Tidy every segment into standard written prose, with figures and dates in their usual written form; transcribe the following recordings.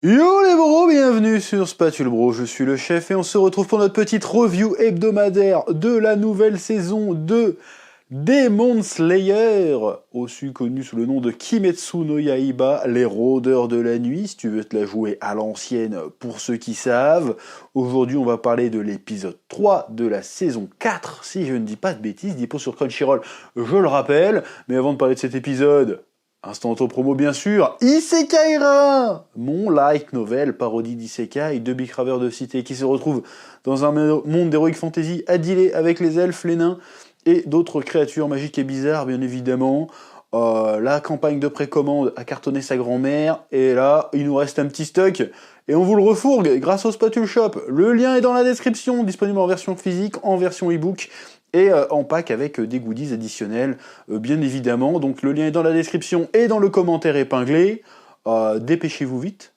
Yo les bros, bienvenue sur Spatule Bro, je suis le chef et on se retrouve pour notre petite review hebdomadaire de la nouvelle saison de Demon Slayer, aussi connu sous le nom de Kimetsu no Yaiba, les rôdeurs de la nuit, si tu veux te la jouer à l'ancienne pour ceux qui savent. Aujourd'hui on va parler de l'épisode 3 de la saison 4, si je ne dis pas de bêtises, dispo sur Crunchyroll, je le rappelle, mais avant de parler de cet épisode... Instant auto-promo bien sûr, Isekai-ra, mon light novel, parodie d'Isekai, de bicraveurs de cité qui se retrouvent dans un monde d'heroic fantasy à dealer avec les elfes, les nains et d'autres créatures magiques et bizarres bien évidemment. La campagne de précommande a cartonné sa grand-mère et là il nous reste un petit stock et on vous le refourgue grâce au Spatule Shop. Le lien est dans la description, disponible en version physique, en version e-book et en pack avec des goodies additionnels, bien évidemment. Donc le lien est dans la description et dans le commentaire épinglé. Dépêchez-vous vite.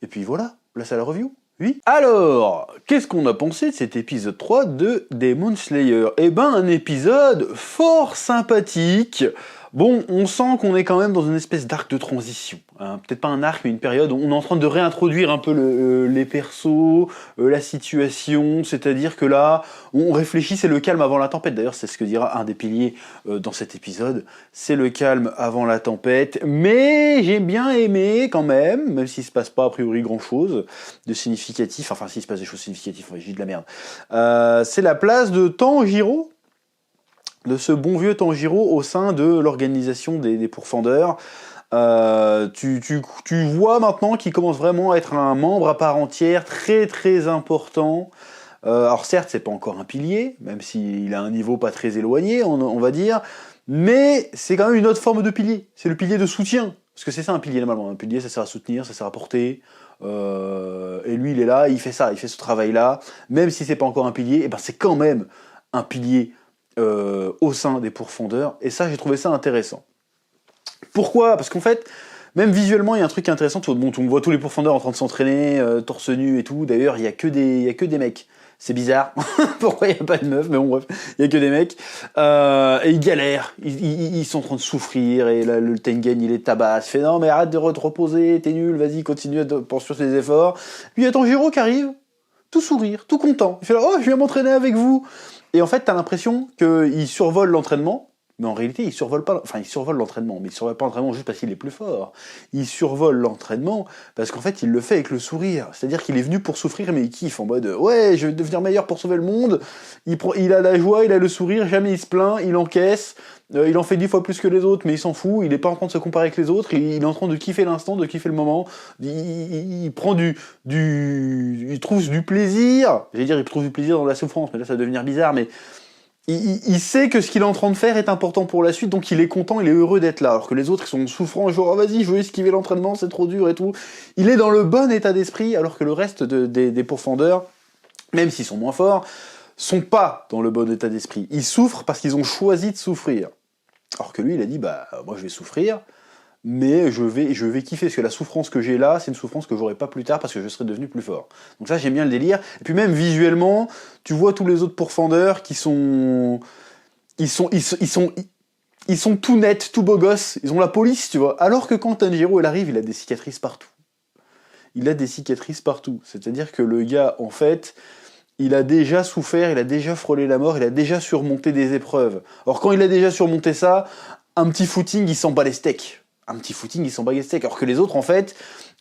Et puis voilà, place à la review. Oui. Alors, qu'est-ce qu'on a pensé de cet épisode 3 de Demon Slayer? Eh ben, un épisode fort sympathique. Bon, on sent qu'on est quand même dans une espèce d'arc de transition. Hein. Peut-être pas un arc, mais une période où on est en train de réintroduire un peu les persos, la situation. C'est-à-dire que là, on réfléchit, c'est le calme avant la tempête. D'ailleurs, c'est ce que dira un des piliers dans cet épisode. C'est le calme avant la tempête. Mais j'ai bien aimé quand même s'il se passe pas a priori grand-chose de significatif. Enfin, s'il se passe des choses significatives, j'ai dit de la merde. C'est la place de Tanjiro, de ce bon vieux Tanjiro au sein de l'organisation des pourfendeurs. Tu vois maintenant qu'il commence vraiment à être un membre à part entière, très très important. Alors certes, c'est pas encore un pilier, même s'il a un niveau pas très éloigné, on va dire, mais c'est quand même une autre forme de pilier. C'est le pilier de soutien, parce que c'est ça un pilier normalement. Un pilier, ça sert à soutenir, ça sert à porter. Et lui, il est là, il fait ça, il fait ce travail-là. Même si c'est pas encore un pilier, et ben c'est quand même un pilier au sein des pourfendeurs, et ça j'ai trouvé ça intéressant. Pourquoi? Parce qu'en fait, même visuellement il y a un truc intéressant, bon, on voit tous les pourfendeurs en train de s'entraîner, torse nu et tout, d'ailleurs il y a que des mecs, c'est bizarre, pourquoi il n'y a pas de meufs, mais bon bref, il y a que des mecs, et ils galèrent, ils sont en train de souffrir, et là, le Tengen il est tabasse, il fait non mais arrête de te reposer, t'es nul, vas-y continue à poursuivre tes efforts, puis il y a Tanjiro qui arrive, tout sourire, tout content, il fait là, oh je viens m'entraîner avec vous. Et en fait, t'as l'impression qu'il survole l'entraînement, mais en réalité, il survole pas, enfin, il survole l'entraînement, mais il survole pas l'entraînement juste parce qu'il est plus fort. Il survole l'entraînement parce qu'en fait, il le fait avec le sourire. C'est-à-dire qu'il est venu pour souffrir, mais il kiffe en mode, ouais, je vais devenir meilleur pour sauver le monde. Il a la joie, il a le sourire, jamais il se plaint, il encaisse. Il en fait 10 fois plus que les autres, mais il s'en fout, il est pas en train de se comparer avec les autres, il est en train de kiffer l'instant, de kiffer le moment, il prend il trouve du plaisir, j'allais dire il trouve du plaisir dans la souffrance, mais là ça va devenir bizarre, mais il sait que ce qu'il est en train de faire est important pour la suite, donc il est content, il est heureux d'être là, alors que les autres ils sont souffrants, genre oh, vas-y je veux esquiver l'entraînement, c'est trop dur et tout. Il est dans le bon état d'esprit, alors que le reste des pourfendeurs, même s'ils sont moins forts, sont pas dans le bon état d'esprit. Ils souffrent parce qu'ils ont choisi de souffrir. Alors que lui, il a dit, bah, moi je vais souffrir, mais je vais kiffer, parce que la souffrance que j'ai là, c'est une souffrance que j'aurai pas plus tard, parce que je serai devenu plus fort. Donc ça, j'aime bien le délire. Et puis même visuellement, tu vois tous les autres pourfendeurs qui sont... Ils sont tout nets, tout beaux gosses, ils ont la police, tu vois. Alors que quand Tanjiro, il arrive, il a des cicatrices partout. Il a des cicatrices partout. C'est-à-dire que le gars, en fait... Il a déjà souffert, il a déjà frôlé la mort, il a déjà surmonté des épreuves. Alors quand il a déjà surmonté ça, un petit footing, il s'en bat les steaks. Un petit footing, il s'en bat les steaks. Alors que les autres, en fait,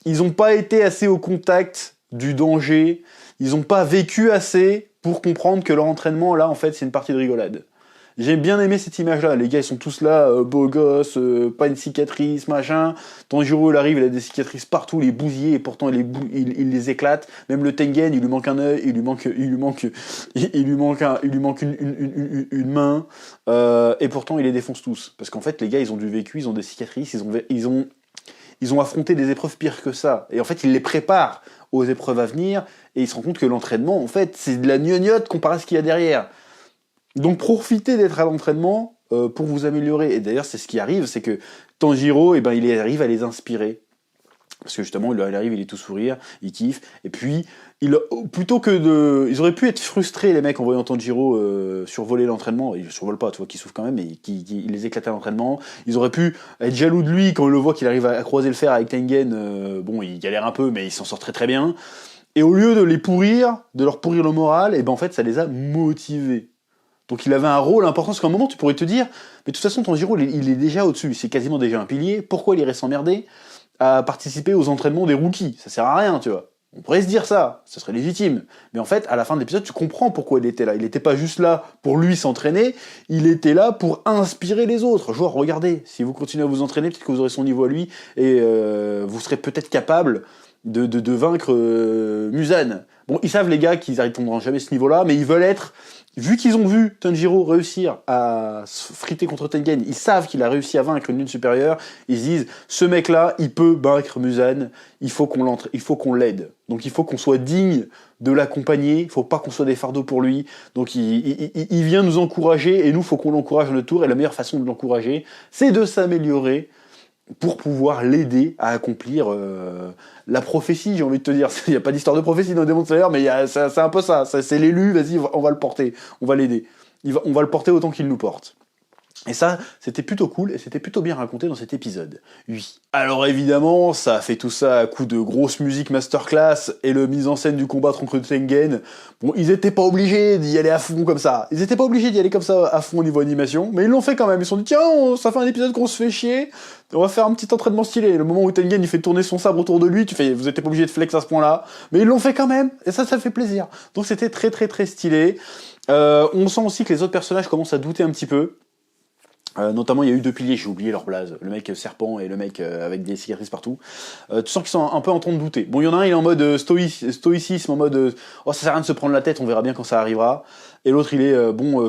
ils n'ont pas été assez au contact du danger, ils n'ont pas vécu assez pour comprendre que leur entraînement, là, en fait, c'est une partie de rigolade. J'ai bien aimé cette image-là. Les gars, ils sont tous là, beaux gosses, pas une cicatrice, machin. Tanjiro, il arrive, il a des cicatrices partout, les bousillés, et pourtant il les éclate. Même le Tengen, il lui manque un œil, il lui manque une main, et pourtant il les défonce tous. Parce qu'en fait, les gars, ils ont du vécu, ils ont des cicatrices, ils ont affronté des épreuves pires que ça. Et en fait, ils les préparent aux épreuves à venir, et ils se rendent compte que l'entraînement, en fait, c'est de la gnognotte comparé à ce qu'il y a derrière. Donc profitez d'être à l'entraînement pour vous améliorer. Et d'ailleurs, c'est ce qui arrive, c'est que Tanjiro, il arrive à les inspirer. Parce que justement, il arrive, il est tout sourire, il kiffe, et puis, plutôt que ils auraient pu être frustrés, les mecs, en voyant Tanjiro survoler l'entraînement, ils ne survolent pas, tu vois, qu'ils souffrent quand même, mais il les éclate à l'entraînement, ils auraient pu être jaloux de lui quand on le voit qu'il arrive à croiser le fer avec Tengen, bon, il galère un peu, mais il s'en sort très très bien, et au lieu de les pourrir, de leur pourrir le moral, et ben en fait, ça les a motivés. Donc il avait un rôle important, parce qu'à un moment, tu pourrais te dire, mais de toute façon, Tanjiro, il est déjà au-dessus, c'est quasiment déjà un pilier, pourquoi il irait s'emmerder à participer aux entraînements des rookies? Ça sert à rien, tu vois. On pourrait se dire ça, ce serait légitime. Mais en fait, à la fin de l'épisode, tu comprends pourquoi il était là. Il n'était pas juste là pour lui s'entraîner, il était là pour inspirer les autres. Genre, regardez, si vous continuez à vous entraîner, peut-être que vous aurez son niveau à lui, et vous serez peut-être capable de vaincre Muzan. Bon, ils savent, les gars, qu'ils n'arriveront jamais à ce niveau-là, mais ils veulent être... Vu qu'ils ont vu Tanjiro réussir à se friter contre Tengen, ils savent qu'il a réussi à vaincre une lune supérieure, ils se disent, ce mec-là, il peut vaincre Muzan, il faut qu'on l'aide. Donc il faut qu'on soit digne de l'accompagner, il faut pas qu'on soit des fardeaux pour lui. Donc il vient nous encourager, et nous, il faut qu'on l'encourage à notre tour, et la meilleure façon de l'encourager, c'est de s'améliorer, pour pouvoir l'aider à accomplir la prophétie, j'ai envie de te dire. Il n'y a pas d'histoire de prophétie dans Demon Slayer, mais c'est un peu ça. C'est l'élu, vas-y, on va le porter, on va l'aider. On va le porter autant qu'il nous porte. Et ça, c'était plutôt cool, et c'était plutôt bien raconté dans cet épisode. Oui. Alors évidemment, ça a fait tout ça à coup de grosse musique masterclass, et le mise en scène du combat contre Tengen. Bon, ils étaient pas obligés d'y aller à fond comme ça. Ils étaient pas obligés d'y aller comme ça à fond au niveau animation, mais ils l'ont fait quand même. Ils se sont dit, tiens, ça fait un épisode qu'on se fait chier, on va faire un petit entraînement stylé. Le moment où Tengen il fait tourner son sabre autour de lui, vous étiez pas obligés de flex à ce point-là, mais ils l'ont fait quand même, et ça fait plaisir. Donc c'était très très très stylé. On sent aussi que les autres personnages commencent à douter un petit peu. Notamment, il y a eu 2 piliers, j'ai oublié leur blaze, le mec serpent et le mec avec des cicatrices partout. Tu sens qu'ils sont un peu en train de douter. Bon, il y en a un, il est en mode stoïcisme, en mode oh, ça sert à rien de se prendre la tête, on verra bien quand ça arrivera. Et l'autre, il est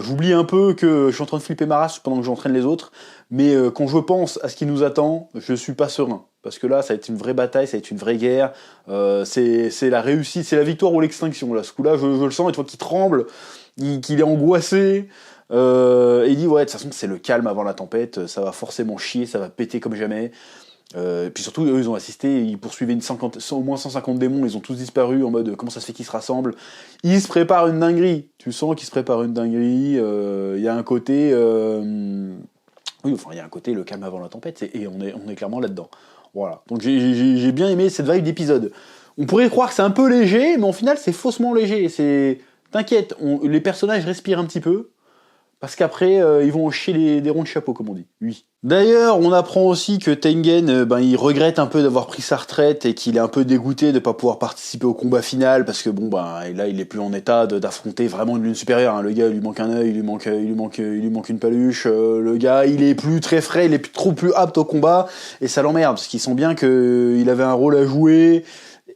j'oublie un peu que je suis en train de flipper ma race pendant que j'entraîne les autres, mais quand je pense à ce qui nous attend, je suis pas serein. Parce que là, ça va être une vraie bataille, ça va être une vraie guerre. C'est la réussite, c'est la victoire ou l'extinction. Là, ce coup-là, je le sens, et tu vois qu'il tremble, qu'il est angoissé. Et il dit ouais, de toute façon c'est le calme avant la tempête, ça va forcément chier, ça va péter comme jamais. Puis surtout eux ils ont assisté, ils poursuivaient au moins 150 démons, ils ont tous disparu en mode comment ça se fait qu'ils se rassemblent. Ils se préparent une dinguerie, tu sens qu'ils se préparent une dinguerie. Il y a un côté oui, enfin il y a un côté le calme avant la tempête, et on est clairement là-dedans. Voilà, donc j'ai bien aimé cette vibe d'épisode. On pourrait croire que c'est un peu léger, mais au final c'est faussement léger. T'inquiète, les personnages respirent un petit peu. Parce qu'après, ils vont chier des ronds de chapeau, comme on dit. Oui. D'ailleurs, on apprend aussi que Tengen, il regrette un peu d'avoir pris sa retraite et qu'il est un peu dégoûté de pas pouvoir participer au combat final parce que là, il est plus en état d'affronter vraiment une lune supérieure. Hein. Le gars, il lui manque un œil, il lui manque une paluche. Le gars, il est plus très frais, il est plus apte au combat et ça l'emmerde parce qu'il sent bien qu'il avait un rôle à jouer.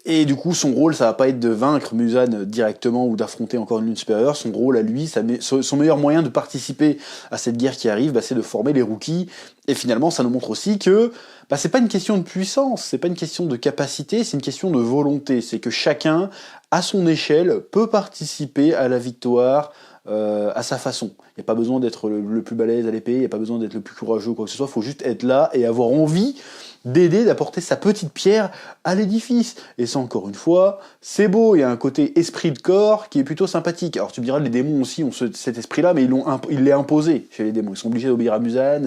Et du coup, son rôle, ça va pas être de vaincre Muzan directement ou d'affronter encore une lune supérieure. Son rôle à lui, son meilleur moyen de participer à cette guerre qui arrive, c'est de former les rookies. Et finalement, ça nous montre aussi que c'est pas une question de puissance, c'est pas une question de capacité, c'est une question de volonté. C'est que chacun, à son échelle, peut participer à la victoire à sa façon. Il n'y a pas besoin d'être le plus balèze à l'épée, il n'y a pas besoin d'être le plus courageux ou quoi que ce soit, il faut juste être là et avoir envie d'aider, d'apporter sa petite pierre à l'édifice. Et ça, encore une fois, c'est beau, il y a un côté esprit de corps qui est plutôt sympathique. Alors tu me diras, les démons aussi ont cet esprit-là, mais ils l'ont imposé chez les démons. Ils sont obligés d'obéir à Muzan,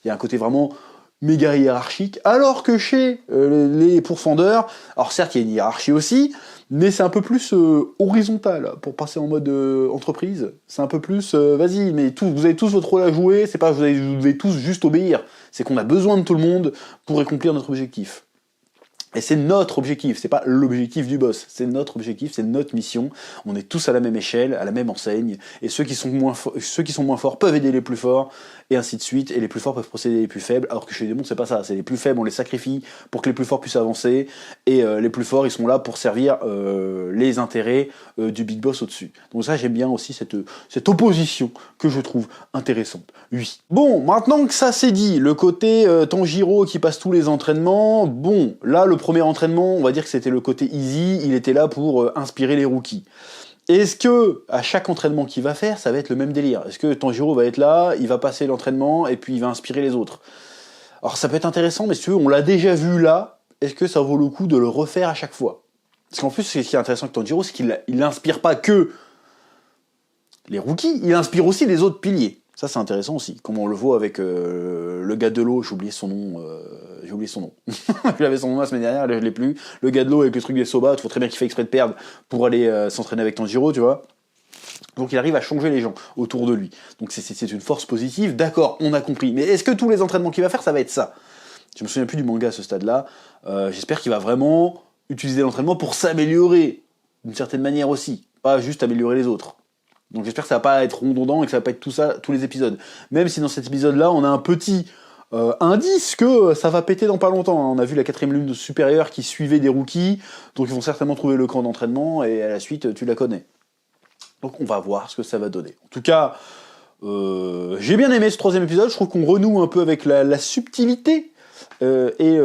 il y a un côté vraiment méga hiérarchique, alors que chez les pourfendeurs, alors certes, il y a une hiérarchie aussi, mais c'est un peu plus horizontal, pour passer en mode entreprise. C'est un peu plus, vas-y, mais vous avez tous votre rôle à jouer, c'est pas vous devez tous juste obéir. C'est qu'on a besoin de tout le monde pour accomplir notre objectif. Et c'est notre objectif, c'est pas l'objectif du boss, c'est notre objectif, c'est notre mission. On est tous à la même échelle, à la même enseigne, et ceux qui sont moins forts peuvent aider les plus forts, et ainsi de suite, et les plus forts peuvent procéder les plus faibles, alors que chez les démons c'est pas ça, c'est les plus faibles, on les sacrifie pour que les plus forts puissent avancer, et les plus forts ils sont là pour servir les intérêts du big boss au-dessus. Donc ça j'aime bien aussi cette opposition que je trouve intéressante. Oui. Bon, maintenant que ça c'est dit, le côté Tanjiro qui passe tous les entraînements, bon, là le premier entraînement, on va dire que c'était le côté easy, il était là pour inspirer les rookies. Est-ce que, à chaque entraînement qu'il va faire, ça va être le même délire? Est-ce que Tanjiro va être là, il va passer l'entraînement, et puis il va inspirer les autres? Alors ça peut être intéressant, mais si tu veux, on l'a déjà vu là, est-ce que ça vaut le coup de le refaire à chaque fois? Parce qu'en plus, ce qui est intéressant avec Tanjiro, c'est qu'il n'inspire pas que les rookies, il inspire aussi les autres piliers. Ça, c'est intéressant aussi. Comme on le voit avec le gars de l'eau, j'ai oublié son nom. J'avais son nom la semaine dernière, je l'ai plus. Le gars de l'eau avec le truc des soba, il faut très bien qu'il fait exprès de perdre pour aller s'entraîner avec Tanjiro, tu vois. Donc il arrive à changer les gens autour de lui. Donc c'est une force positive, d'accord, on a compris. Mais est-ce que tous les entraînements qu'il va faire, ça va être ça? Je me souviens plus du manga à ce stade-là. J'espère qu'il va vraiment utiliser l'entraînement pour s'améliorer, d'une certaine manière aussi. Pas juste améliorer les autres. Donc j'espère que ça va pas être redondant et que ça va pas être tout ça, tous les épisodes. Même si dans cet épisode-là, on a un petit indice que ça va péter dans pas longtemps. On a vu la 4ème lune supérieure qui suivait des rookies, donc ils vont certainement trouver le camp d'entraînement, et à la suite, tu la connais. Donc on va voir ce que ça va donner. En tout cas, j'ai bien aimé ce 3ème épisode, je trouve qu'on renoue un peu avec la subtilité et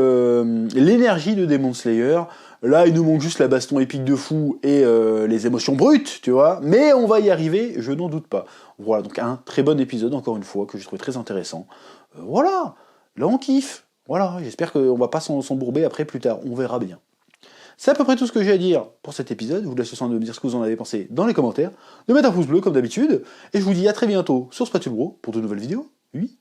l'énergie de Demon Slayer. Là, il nous manque juste la baston épique de fou et les émotions brutes, tu vois. Mais on va y arriver, je n'en doute pas. Voilà, donc un très bon épisode, encore une fois, que j'ai trouvé très intéressant. Voilà, là on kiffe. Voilà, j'espère qu'on va pas s'embourber après plus tard, on verra bien. C'est à peu près tout ce que j'ai à dire pour cet épisode. Je vous laisse le soin de me dire ce que vous en avez pensé dans les commentaires, de mettre un pouce bleu comme d'habitude, et je vous dis à très bientôt sur Spatule Bro pour de nouvelles vidéos. Oui.